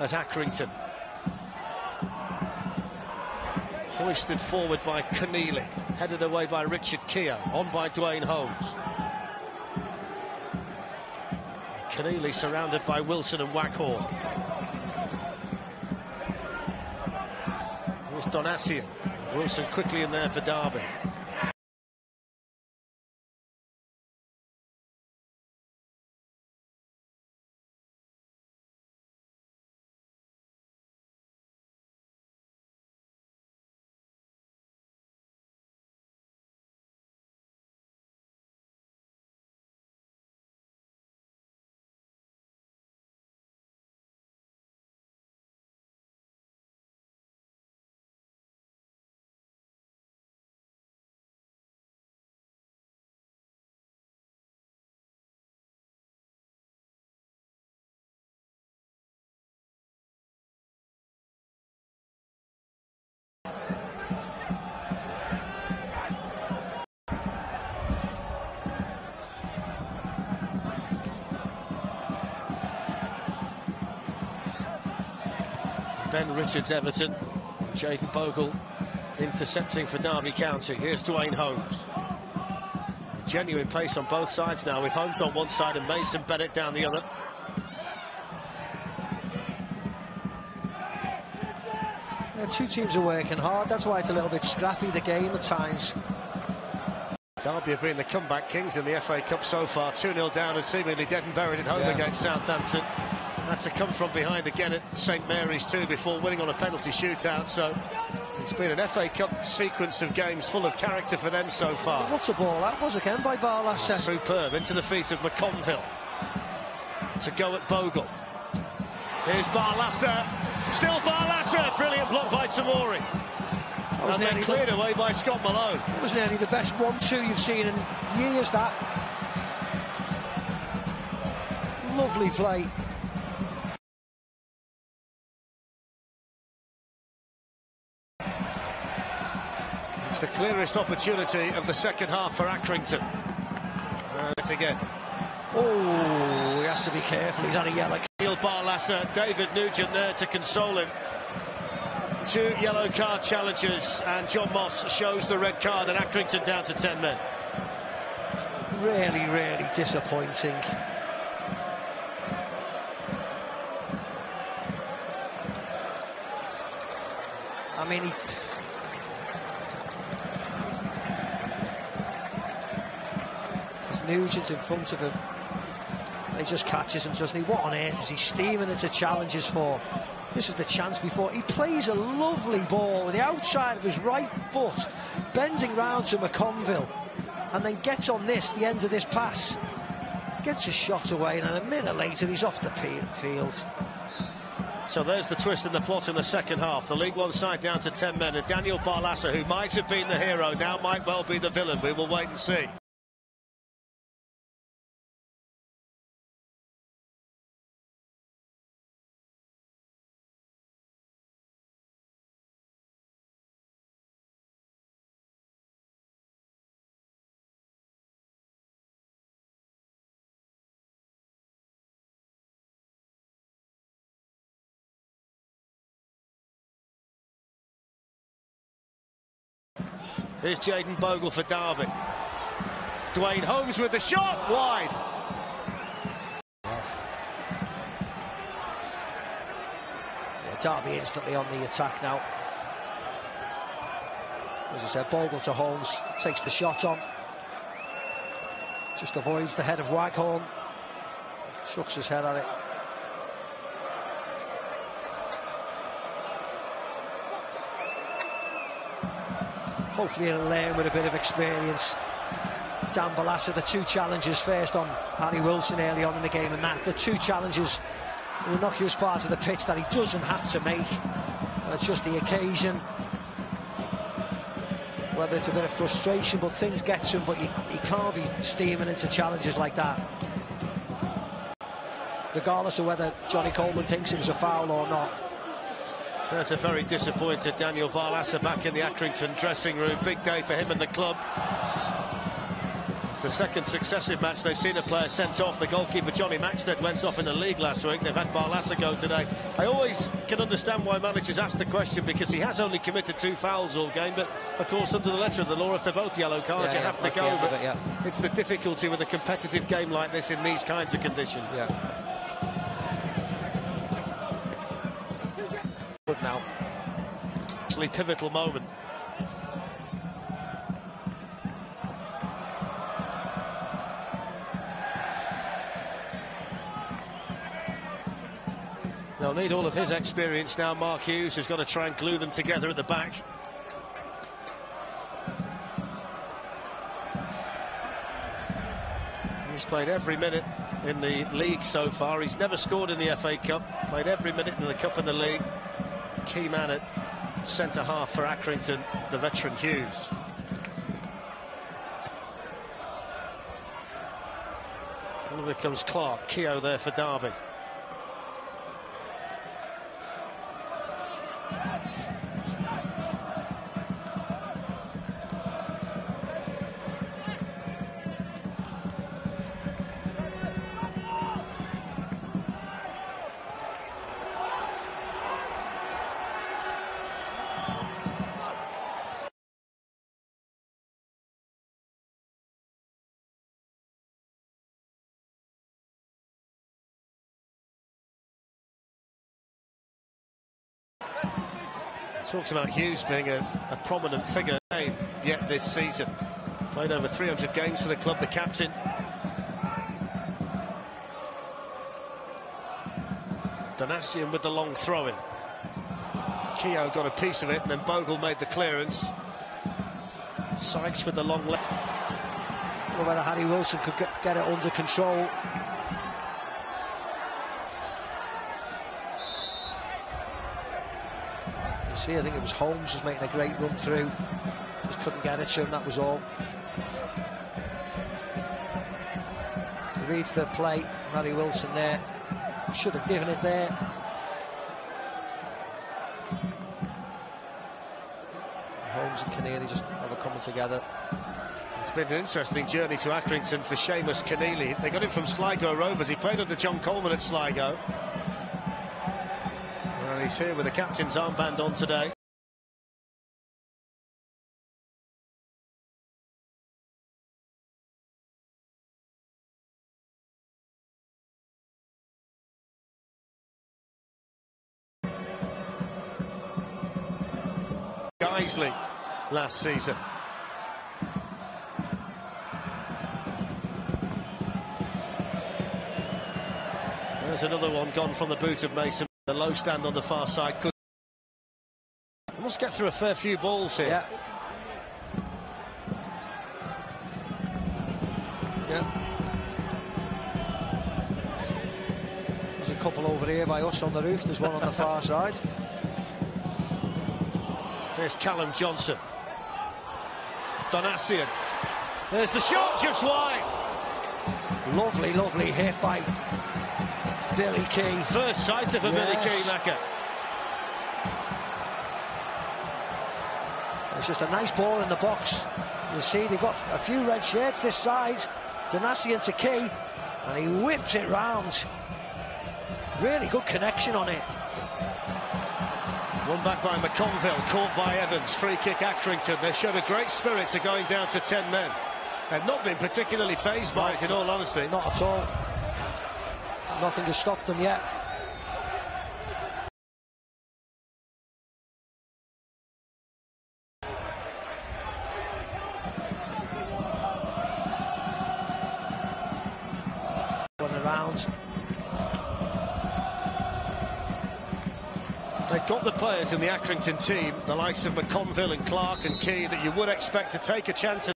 at Accrington. Hoisted forward by Keneally, headed away by Richard Keogh, on by Dwayne Holmes. Keneally surrounded by Wilson and Waghorn. Here's Donatian. Wilson quickly in there for Derby. Ben Richards, Everton. Jaden Bogle intercepting for Derby County. Here's Dwayne Holmes. Genuine pace on both sides now, with Holmes on one side and Mason Bennett down the other. Yeah, two teams are working hard. That's why it's a little bit scrappy, the game at times. Derby have been the comeback kings in the FA Cup so far. 2-0 down and seemingly dead and buried at home against Southampton. Had to come from behind again at St Mary's too before winning on a penalty shootout. So it's been an FA Cup sequence of games full of character for them so far. What a ball that was again by Barlaser. Superb, into the feet of McConville. To go at Bogle. Here's Barlaser. Still Barlaser. Brilliant block by Tamori. And then cleared away by Scott Malone. It was nearly the best 1-2 you've seen in years, that. Lovely play. It's the clearest opportunity of the second half for Accrington. It's again. Oh, he has to be careful. He's had a yellow. Neil Barlaser, David Nugent there to console him. 2 yellow card challenges, and John Moss shows the red card, and Accrington down to 10 men. Really, really disappointing. I mean, Nugent in front of him. He just catches him, doesn't he? What on earth is he steaming into challenges for? This is the chance before. He plays a lovely ball with the outside of his right foot, bending round to McConville, and then gets on this, the end of this pass. Gets a shot away, and then a minute later he's off the field. So there's the twist in the plot in the second half. The League One side down to 10 men, and Daniel Barlaser, who might have been the hero, now might well be the villain. We will wait and see. Here's Jaden Bogle for Derby. Dwayne Holmes with the shot, wide. Yeah, Derby instantly on the attack now. As I said, Bogle to Holmes, takes the shot on. Just avoids the head of Waghorn. Shucks his head at it. Hopefully he'll learn with a bit of experience. Dan Barlaser, the 2 challenges first on Harry Wilson early on in the game, and that the 2 challenges in innocuous part of the pitch that he doesn't have to make. It's just the occasion. Whether it's a bit of frustration, but things get to him, but he can't be steaming into challenges like that. Regardless of whether Johnny Coleman thinks it was a foul or not. There's a very disappointed Daniel Barlaser back in the Accrington dressing room. Big day for him and the club. It's the second successive match they've seen a player sent off. The goalkeeper Johnny Maxted went off in the league last week. They've had Barlaser go today. I always can understand why managers ask the question, because he has only committed 2 fouls all game, but of course under the letter of the law, if they're both yellow cards, you have to go. But it's the difficulty with a competitive game like this in these kinds of conditions. But now, actually pivotal moment. They'll need all of his experience now. Mark Hughes has got to try and glue them together at the back. He's played every minute in the league so far. He's never scored in the FA Cup. Played every minute in the Cup and the league. Key man at centre-half for Accrington, the veteran Hughes. Here comes Clark. Keogh there for Derby. Talks about Hughes being a prominent figure yet this season. Played over 300 games for the club, the captain. Donasian with the long throw-in. Keogh got a piece of it, and then Bogle made the clearance. Sykes with the long left. I don't know whether Harry Wilson could get it under control. See, I think it was Holmes was making a great run through. Just couldn't get it to him, that was all. He reads the play, Harry Wilson there. Should have given it there. Holmes and Keneally just never coming together. It's been an interesting journey to Accrington for Seamus Keneally. They got him from Sligo Rovers. He played under John Coleman at Sligo. And he's here with the captain's armband on today. Guiseley last season. There's another one gone from the boot of Mason. The low stand on the far side could. They must get through a fair few balls here. There's a couple over here by us on the roof. There's one on the far side. There's Callum Johnson. Donasian. There's the shot, just wide. Lovely, lovely hit by Billy Key. First sight of a Billy Key, Macca. It's just a nice ball in the box. You see, they've got a few red shirts this side. Donasian to Key, and he whips it round. Really good connection on it. One back by McConville, caught by Evans. Free kick Accrington. They showed a great spirit to going down to 10 men. They've not been particularly fazed by it, in all honesty. Not at all. Nothing to stop them yet. Run around. They've got the players in the Accrington team, the likes of McConville and Clark and Key, that you would expect to take a chance